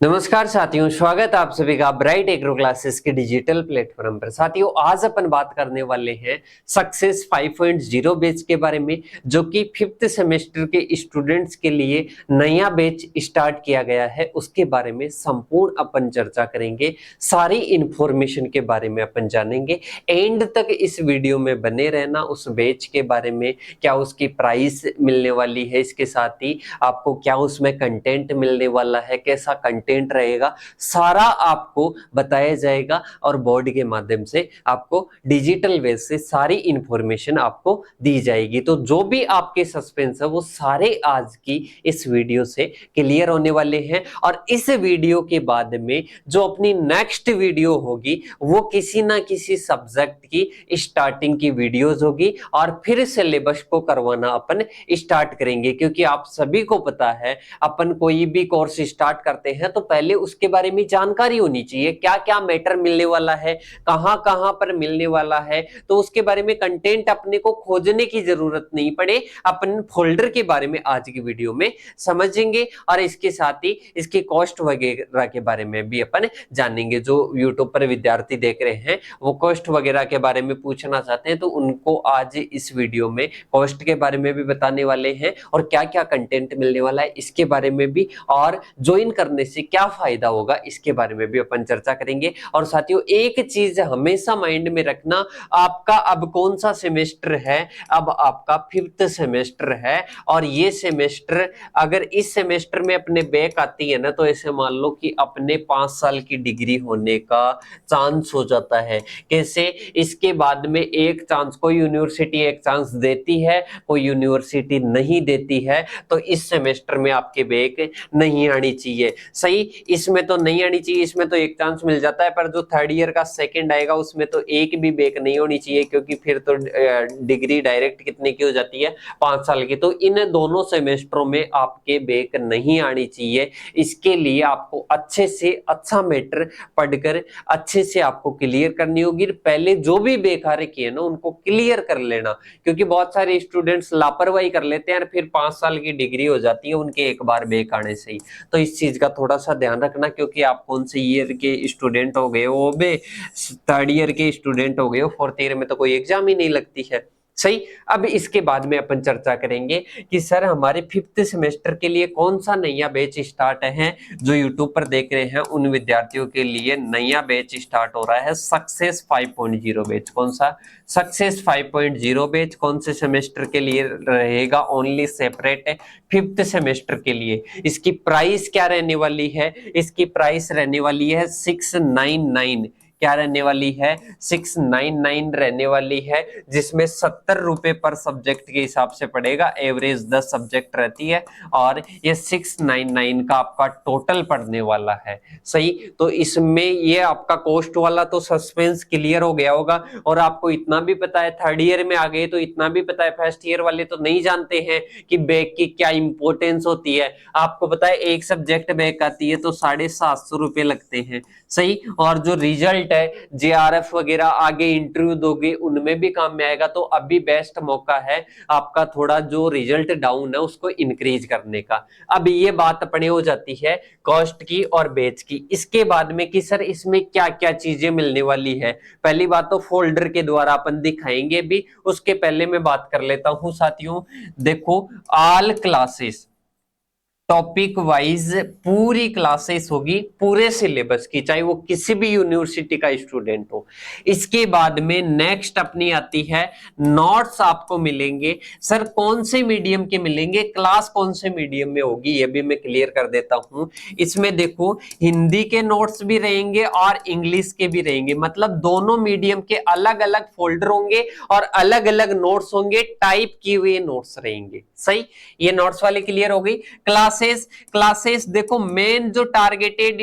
नमस्कार साथियों, स्वागत है आप सभी का ब्राइट एग्रो क्लासेस के डिजिटल प्लेटफॉर्म पर। साथियों, आज अपन बात करने वाले हैं सक्सेस 5.0 बैच के बारे में, जो कि 5th सेमेस्टर के स्टूडेंट्स के लिए नया बैच स्टार्ट किया गया है। उसके बारे में संपूर्ण अपन चर्चा करेंगे, सारी इंफॉर्मेशन के बारे में अपन जानेंगे। एंड तक इस वीडियो में बने रहना। उस बैच के बारे में, क्या उसकी प्राइस मिलने वाली है, इसके साथ ही आपको क्या उसमें कंटेंट मिलने वाला है, कैसा कंटेंट रहेगा, सारा आपको बताया जाएगा और बोर्ड के माध्यम से आपको डिजिटल वे से सारी इंफॉर्मेशन आपको दी जाएगी। तो जो भी आपके सस्पेंस है वो सारे आज की इस वीडियो से क्लियर होने वाले हैं। और इस वीडियो के बाद में जो अपनी नेक्स्ट वीडियो होगी वो किसी ना किसी सब्जेक्ट की स्टार्टिंग की वीडियोस होगी और फिर सिलेबस को करवाना अपन स्टार्ट करेंगे। क्योंकि आप सभी को पता है, अपन कोई भी कोर्स स्टार्ट करते हैं तो पहले उसके बारे में जानकारी होनी चाहिए, क्या क्या मैटर मिलने वाला है, कहां कहां पर मिलने वाला है। तो उसके बारे में कंटेंट अपने को खोजने की जरूरत नहीं पड़े, अपन फोल्डर के बारे में आज की वीडियो में समझेंगे और इसके साथ ही इसकी कॉस्ट वगैरह के बारे में भी अपन जानेंगे। जो यूट्यूब पर विद्यार्थी देख रहे हैं वो कॉस्ट वगैरह के बारे में पूछना चाहते हैं, तो उनको आज इस वीडियो में कॉस्ट के बारे में भी बताने वाले हैं और क्या क्या कंटेंट मिलने वाला है इसके बारे में भी, और ज्वाइन करने से क्या फायदा होगा इसके बारे में भी अपन चर्चा करेंगे। और साथियों, एक चीज हमेशा माइंड में रखना, आपका अब कौन सा सेमेस्टर है? अब आपका 5th सेमेस्टर है और ये सेमेस्टर, अगर इस सेमेस्टर में अपने बैक आती है ना, तो ऐसे मान लो कि अपने 5 साल की डिग्री होने का चांस हो जाता है। कैसे? इसके बाद में एक चांस, कोई यूनिवर्सिटी एक चांस देती है, कोई यूनिवर्सिटी नहीं देती है। तो इस सेमेस्टर में आपके बैक नहीं आनी चाहिए। सही, इसमें तो नहीं आनी चाहिए, इसमें तो एक चांस मिल जाता है, पर जो थर्ड ईयर का सेकंड आएगा उसमें तो एक भी बैक नहीं होनी चाहिए, क्योंकि फिर तो डिग्री डायरेक्ट कितने की हो जाती है? 5 साल की। तो इन दोनों सेमेस्टरों में आपके बैक नहीं आनी चाहिए। इसके लिए आपको अच्छे से अच्छा मैटर पढ़कर अच्छे से आपको क्लियर करनी होगी। पहले जो भी बैक आ रखी है ना उनको क्लियर कर लेना, क्योंकि बहुत सारे स्टूडेंट्स लापरवाही कर लेते हैं और फिर 5 साल की डिग्री हो जाती है उनके एक बार बैक आने से ही। तो इस चीज का थोड़ा सा ध्यान रखना, क्योंकि आप कौन से ईयर के स्टूडेंट हो गए हो? बे थर्ड ईयर के स्टूडेंट हो गए हो, 4th ईयर में तो कोई एग्जाम ही नहीं लगती है। सही। अब इसके बाद में अपन चर्चा करेंगे कि सर हमारे 5th सेमेस्टर के लिए कौन सा नया बैच स्टार्ट है। जो यूट्यूब पर देख रहे हैं उन विद्यार्थियों के लिए नया बैच स्टार्ट हो रहा है, सक्सेस 5.0 बैच। कौन सा? सक्सेस 5.0 बैच कौन से सेमेस्टर के लिए रहेगा? ओनली सेपरेट है 5th सेमेस्टर के लिए। इसकी प्राइस क्या रहने वाली है? इसकी प्राइस रहने वाली है 699। क्या रहने वाली है? 699 रहने वाली है, जिसमें 70 रुपए पर सब्जेक्ट के हिसाब से पड़ेगा। एवरेज 10 सब्जेक्ट रहती है और ये 699 का आपका टोटल पड़ने वाला है। सही। तो इसमें ये आपका कॉस्ट वाला तो सस्पेंस क्लियर हो गया होगा, और आपको इतना भी पता है, थर्ड ईयर में आ गए तो इतना भी पता है, फर्स्ट ईयर वाले तो नहीं जानते हैं कि बैक की क्या इंपॉर्टेंस होती है। आपको पता है एक सब्जेक्ट बैक आती है तो 750 रुपए लगते हैं। सही। और जो रिजल्ट है, जेआरएफ वगैरह आगे इंटरव्यू दोगे उनमें भी काम में आएगा। तो अभी बेस्ट मौका है आपका थोड़ा जो रिजल्ट डाउन है उसको इंक्रीज करने का। अब ये बात अपने हो जाती है कॉस्ट की और बैच की। इसके बाद में कि सर इसमें क्या क्या चीजें मिलने वाली है। पहली बात तो फोल्डर के द्वारा अपन दिखाएंगे भी, उसके पहले मैं बात कर लेता हूं साथियों। देखो, ऑल क्लासेस टॉपिक वाइज पूरी क्लासेस होगी पूरे सिलेबस की, चाहे वो किसी भी यूनिवर्सिटी का स्टूडेंट हो। इसके बाद में नेक्स्ट अपनी आती है नोट्स आपको मिलेंगे। सर कौन से मीडियम के मिलेंगे, क्लास कौन से मीडियम में होगी, ये भी मैं क्लियर कर देता हूं। इसमें देखो, हिंदी के नोट्स भी रहेंगे और इंग्लिश के भी रहेंगे, मतलब दोनों मीडियम के अलग अलग फोल्डर होंगे और अलग अलग नोट्स होंगे, टाइप किए हुए नोट्स रहेंगे। सही। ये नोट्स वाले क्लियर हो गई। क्लासेस देखो, मेन जो टारगेटेड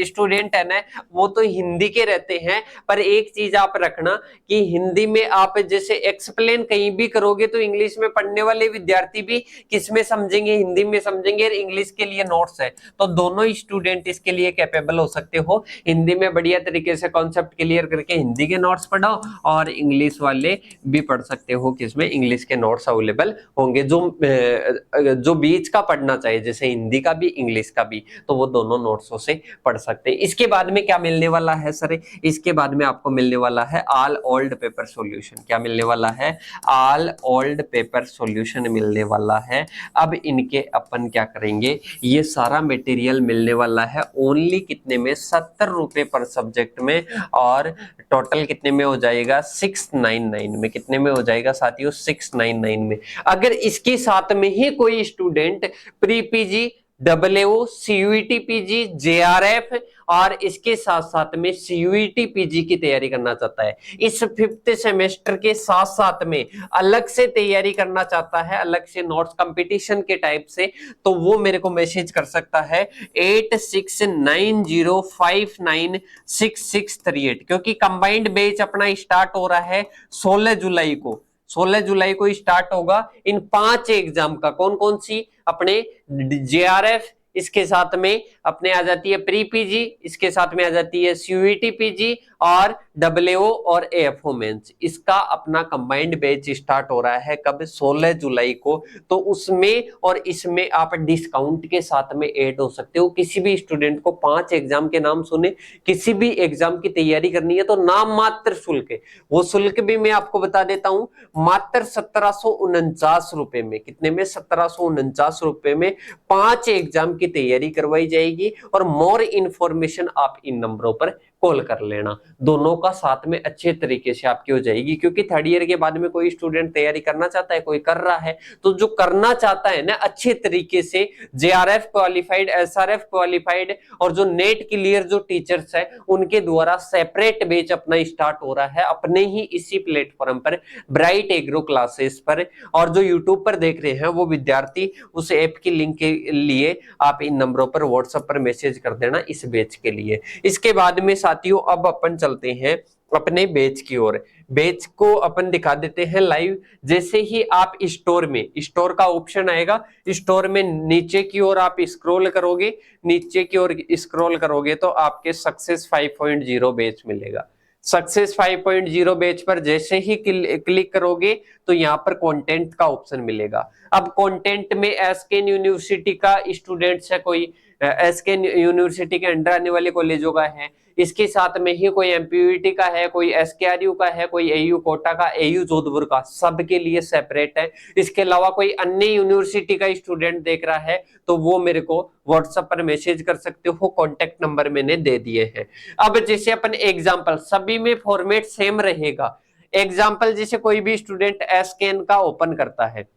स्टूडेंट है ना वो तो हिंदी के रहते हैं, पर एक चीज आप रखना कि हिंदी में आप जैसे एक्सप्लेन कहीं भी करोगे तो इंग्लिश में पढ़ने वाले विद्यार्थी भी किस में समझेंगे? हिंदी में समझेंगे। और इंग्लिश के लिए नोट्स है, तो दोनों स्टूडेंट इसके लिए कैपेबल हो सकते हो। हिंदी में बढ़िया तरीके से कॉन्सेप्ट क्लियर करके हिंदी के नोट्स पढ़ो, और इंग्लिश वाले भी पढ़ सकते हो, किसमें? इंग्लिश के नोट्स अवेलेबल होंगे। जो बीच का पढ़ना चाहिए, जैसे हिंदी का भी इंग्लिश का भी, तो वो दोनों नोट्सों से पढ़ सकते हैं। इसके बाद में क्या मिलने वाला है सर, इसके बाद में आपको मिलने वाला है ऑल ओल्ड पेपर सॉल्यूशन। क्या मिलने वाला है, ऑल ओल्ड पेपर सॉल्यूशन मिलने वाला है। अब इनके अपन क्या करेंगे, ये सारा मटेरियल मिलने वाला है ओनली कितने में, 70 रुपए पर सब्जेक्ट में, और टोटल कितने में हो जाएगा, 699 में। कितने में हो जाएगा साथियों, 699 में। अगर इसके साथ में ही कोई student pre PG, W, CUET PG, JRF और इसके साथ साथ में सीयूईटी पीजी की तैयारी करना चाहता है, इस 5th सेमेस्टर के साथ साथ में अलग से तैयारी करना चाहता है, अलग से नोट्स कंपटीशन के टाइप से, तो वो मेरे को मैसेज कर सकता है 8690596638, क्योंकि कंबाइंड बैच अपना स्टार्ट हो रहा है 16 जुलाई को। 16 जुलाई को स्टार्ट होगा इन 5 एग्जाम का। कौन कौन सी, अपने जेआरएफ, इसके साथ में अपने आ जाती है प्री पीजी, इसके साथ में आ जाती है सीयूईटी पीजी और डब्ल्यूओ और एएफओ मेंस। इसका अपना कंबाइंड बैच स्टार्ट हो रहा है कब, 16 जुलाई को। तो उसमें और इसमें आप डिस्काउंट के साथ में ऐड हो सकते हो। किसी भी स्टूडेंट को 5 एग्जाम के नाम सुने, किसी भी एग्जाम की तैयारी करनी है तो नाम मात्र शुल्क है, वो शुल्क भी मैं आपको बता देता हूं, मात्र 1749 रुपए में। कितने में, 1749 रुपए में 5 एग्जाम की तैयारी करवाई जाएगी। और मोर इन्फॉर्मेशन आप इन नंबरों पर कॉल कर लेना, दोनों का साथ में अच्छे तरीके से आपकी हो जाएगी। क्योंकि 3rd ईयर के बाद में कोई स्टूडेंट तैयारी करना चाहता है, कोई कर रहा है, तो जो करना चाहता है ना अच्छे तरीके से, जेआरएफ क्वालिफाइड, एसआरएफ क्वालिफाइड और जो नेट क्लियर जो टीचर्स है, उनके द्वारा सेपरेट बैच अपना स्टार्ट हो रहा है अपने ही इसी प्लेटफॉर्म पर, ब्राइट एग्रो क्लासेस पर। और जो यूट्यूब पर देख रहे हैं वो विद्यार्थी उस ऐप की लिंक के लिए आप इन नंबरों पर व्हाट्सएप पर मैसेज कर देना इस बैच के लिए। इसके बाद में साथियों अब अपन चलते हैं अपने बैच की ओर। बैच को अपन दिखा देते हैं लाइव। जैसे ही आप स्टोर में, स्टोर का ऑप्शन आएगा, स्टोर में नीचे की ओर आप स्क्रॉल करोगे, नीचे की ओर स्क्रॉल करोगे तो आपके सक्सेस 5.0 बैच मिलेगा। सक्सेस 5.0 बैच पर जैसे ही क्लिक करोगे तो यहाँ पर कंटेंट का ऑप्शन मिलेगा। अब कंटेंट में एसकेएन यूनिवर्सिटी का स्टूडेंट्स है, कोई एसकेएन यूनिवर्सिटी के अंडर आने वाले कॉलेजों का है, इसके साथ में ही कोई एमपीयूटी का है, कोई एसकेआरयू का है, कोई एयू कोटा का, एयू जोधपुर का, सबके लिए सेपरेट है। इसके अलावा कोई अन्य यूनिवर्सिटी का स्टूडेंट देख रहा है तो वो मेरे को व्हाट्सएप पर मैसेज कर सकते हो, कॉन्टेक्ट नंबर मैंने दे दिए हैं। अब जैसे अपन एग्जाम्पल, सभी में फॉर्मेट सेम रहेगा। एग्जाम्पल जैसे कोई भी स्टूडेंट एसकेएन का ओपन करता है,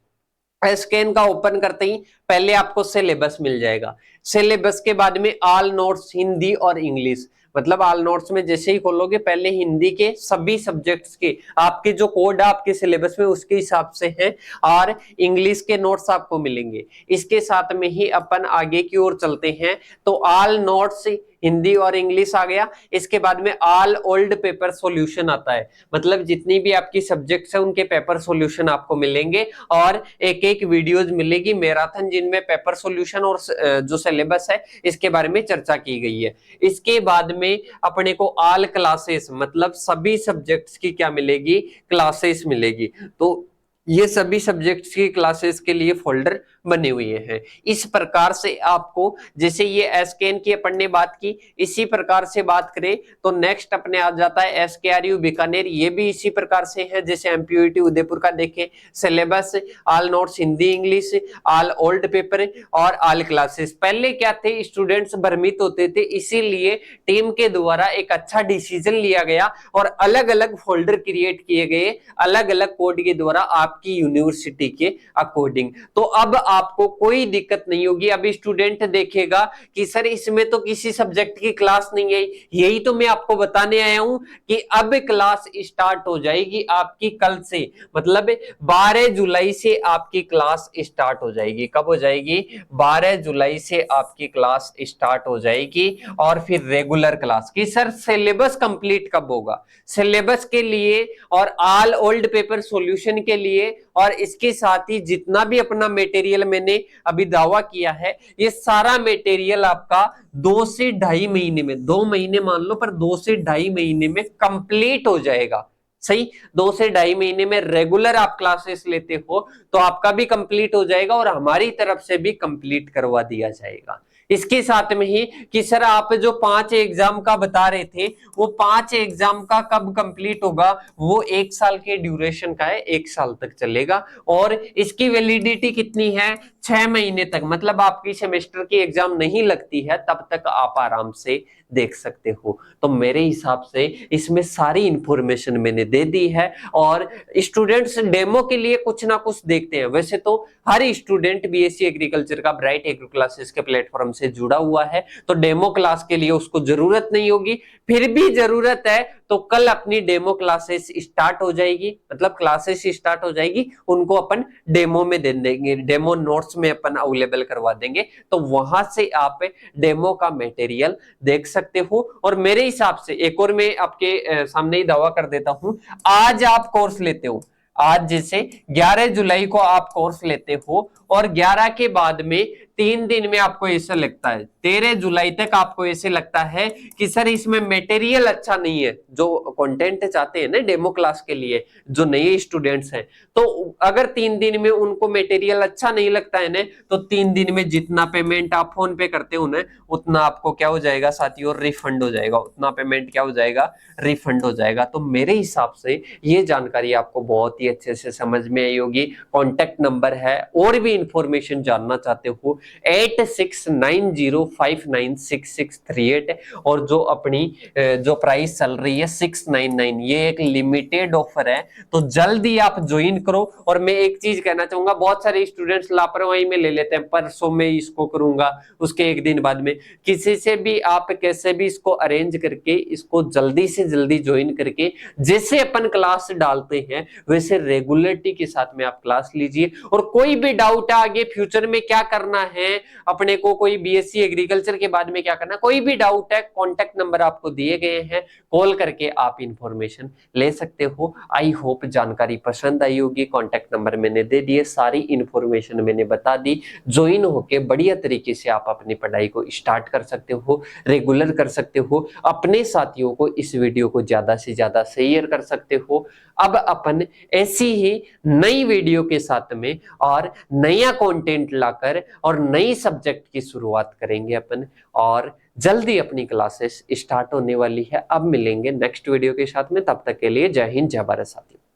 एसकेएन का ओपन करते ही पहले आपको सिलेबस मिल जाएगा। सिलेबस के बाद में ऑल नोट्स हिंदी और इंग्लिश, मतलब ऑल नोट्स में जैसे ही खोलोगे पहले हिंदी के सभी सब्जेक्ट्स के आपके जो कोड है आपके सिलेबस में उसके हिसाब से है, और इंग्लिश के नोट्स आपको मिलेंगे। इसके साथ में ही अपन आगे की ओर चलते हैं तो ऑल नोट्स हिंदी और इंग्लिश आ गया। इसके बाद में ऑल ओल्ड पेपर सॉल्यूशन आता है, मतलब जितनी भी आपकी सब्जेक्ट्स है उनके पेपर सॉल्यूशन आपको मिलेंगे और एक एक वीडियोज मिलेगी मैराथन, जिनमें पेपर सॉल्यूशन और जो सिलेबस है इसके बारे में चर्चा की गई है। इसके बाद में अपने को ऑल क्लासेस, मतलब सभी सब्जेक्ट्स की क्या मिलेगी, क्लासेस मिलेगी। तो ये सभी सब्जेक्ट्स की क्लासेस के लिए फोल्डर बने हुए हैं। इस प्रकार से आपको, जैसे ये एसकेएन की अपन ने बात की, इसी प्रकार से बात करें तो नेक्स्ट अपने आ जाता है एसकेआरयू बीकानेर, ये भी इसी प्रकार से है जैसे एमपीयूटी उदयपुर का देखें। Syllabus all notes Hindi English, all old paper और ऑल क्लासेस। पहले क्या थे, स्टूडेंट्स भ्रमित होते थे, इसीलिए टीम के द्वारा एक अच्छा डिसीजन लिया गया और अलग अलग फोल्डर क्रिएट किए गए, अलग अलग कोड के द्वारा आपकी यूनिवर्सिटी के अकॉर्डिंग। तो अब आपको कोई दिक्कत नहीं होगी। अभी स्टूडेंट देखेगा कि सर इसमें तो किसी सब्जेक्ट की क्लास नहीं है, यही तो मैं आपको बताने आया हूं कि अब क्लास स्टार्ट हो जाएगी आपकी कल से, मतलब 12 जुलाई से आपकी क्लास स्टार्ट हो जाएगी। कब हो जाएगी, 12 जुलाई से आपकी क्लास स्टार्ट हो जाएगी। और फिर रेगुलर क्लास की सर सिलेबस कंप्लीट कब होगा, सिलेबस के लिए और ऑल ओल्ड पेपर सॉल्यूशन के लिए और इसके साथ ही जितना भी अपना मटेरियल मैंने अभी दावा किया है, ये सारा मटेरियल आपका 2 से ढाई महीने में, 2 महीने मान लो पर 2 से ढाई महीने में कंप्लीट हो जाएगा। सही। 2 से ढाई महीने में रेगुलर आप क्लासेस लेते हो तो आपका भी कंप्लीट हो जाएगा और हमारी तरफ से भी कंप्लीट करवा दिया जाएगा। इसके साथ में ही कि सर आप जो 5 एग्जाम का बता रहे थे वो 5 एग्जाम का कब कंप्लीट होगा, वो 1 साल के ड्यूरेशन का है, 1 साल तक चलेगा और इसकी वैलिडिटी कितनी है, 6 महीने तक। मतलब आपकी सेमेस्टर की एग्जाम नहीं लगती है तब तक आप आराम से देख सकते हो। तो मेरे हिसाब से इसमें सारी इंफॉर्मेशन मैंने दे दी है और स्टूडेंट्स डेमो के लिए कुछ ना कुछ देखते हैं। वैसे तो हर स्टूडेंट बीएससी एग्रीकल्चर का ब्राइट एग्रो क्लासेस के प्लेटफॉर्म से जुड़ा हुआ है तो डेमो क्लास के लिए उसको जरूरत नहीं होगी। फिर भी जरूरत है तो कल अपनी डेमो क्लासेस स्टार्ट हो जाएगी, मतलब क्लासेस स्टार्ट हो जाएगी, उनको अपन डेमो में दे देंगे, डेमो नोट्स में अपन अवेलेबल करवा देंगे तो वहां से आप डेमो का मटेरियल देख सकते हो। और मेरे हिसाब से एक और मैं आपके सामने ही दावा कर देता हूं, आज आप कोर्स लेते हो, आज जैसे 11 जुलाई को आप कोर्स लेते हो और 11 के बाद में 3 दिन में आपको ऐसा लगता है, 13 जुलाई तक आपको ऐसे लगता है कि सर इसमें मटेरियल अच्छा नहीं है, जो कंटेंट चाहते हैं ना डेमो क्लास के लिए जो नए स्टूडेंट्स हैं, तो अगर 3 दिन में उनको मटेरियल अच्छा नहीं लगता है ना तो 3 दिन में जितना पेमेंट आप फोन पे करते हो ना उतना आपको क्या हो जाएगा साथियों, रिफंड हो जाएगा, उतना पेमेंट क्या हो जाएगा, रिफंड हो जाएगा। तो मेरे हिसाब से ये जानकारी आपको बहुत ही अच्छे से समझ में आई होगी। कॉन्टेक्ट नंबर है, और भी इंफॉर्मेशन जानना चाहते हो 8690596638 और जो अपनी जो प्राइस चल रही है 699, ये एक लिमिटेड ऑफर है तो जल्दी आप ज्वाइन करो। और मैं एक चीज कहना चाहूंगा, बहुत सारे स्टूडेंट्स लापरवाही में ले लेते हैं, परसों में इसको करूंगा उसके एक दिन बाद में, किसी से भी आप कैसे भी इसको अरेंज करके इसको जल्दी से जल्दी ज्वाइन करके जैसे अपन क्लास डालते हैं वैसे रेगुलरिटी के साथ में आप क्लास लीजिए। और कोई भी डाउट है आगे फ्यूचर में क्या करना है अपने को, कोई बीएससी एग्रीकल्चर के बाद में क्या करना, कोई भी डाउट है, कॉन्टेक्ट नंबर आपको दिए गए हैं, कॉल करके आप इंफॉर्मेशन ले सकते हो। आई होप जानकारी पसंद आई होगी। कॉन्टेक्ट नंबर मैंने दे दिए, सारी इंफॉर्मेशन मैंने बता दी, ज्वाइन होके बढ़िया तरीके से आप अपनी पढ़ाई को स्टार्ट कर सकते हो, रेगुलर कर सकते हो, अपने साथियों को इस वीडियो को ज्यादा से ज्यादा शेयर कर सकते हो। अब अपन ऐसी ही नई वीडियो के साथ में और नया कंटेंट लाकर और नई सब्जेक्ट की शुरुआत करेंगे अपन, और जल्दी अपनी क्लासेस स्टार्ट होने वाली है। अब मिलेंगे नेक्स्ट वीडियो के साथ में, तब तक के लिए जय हिंद जय भारत साथियों।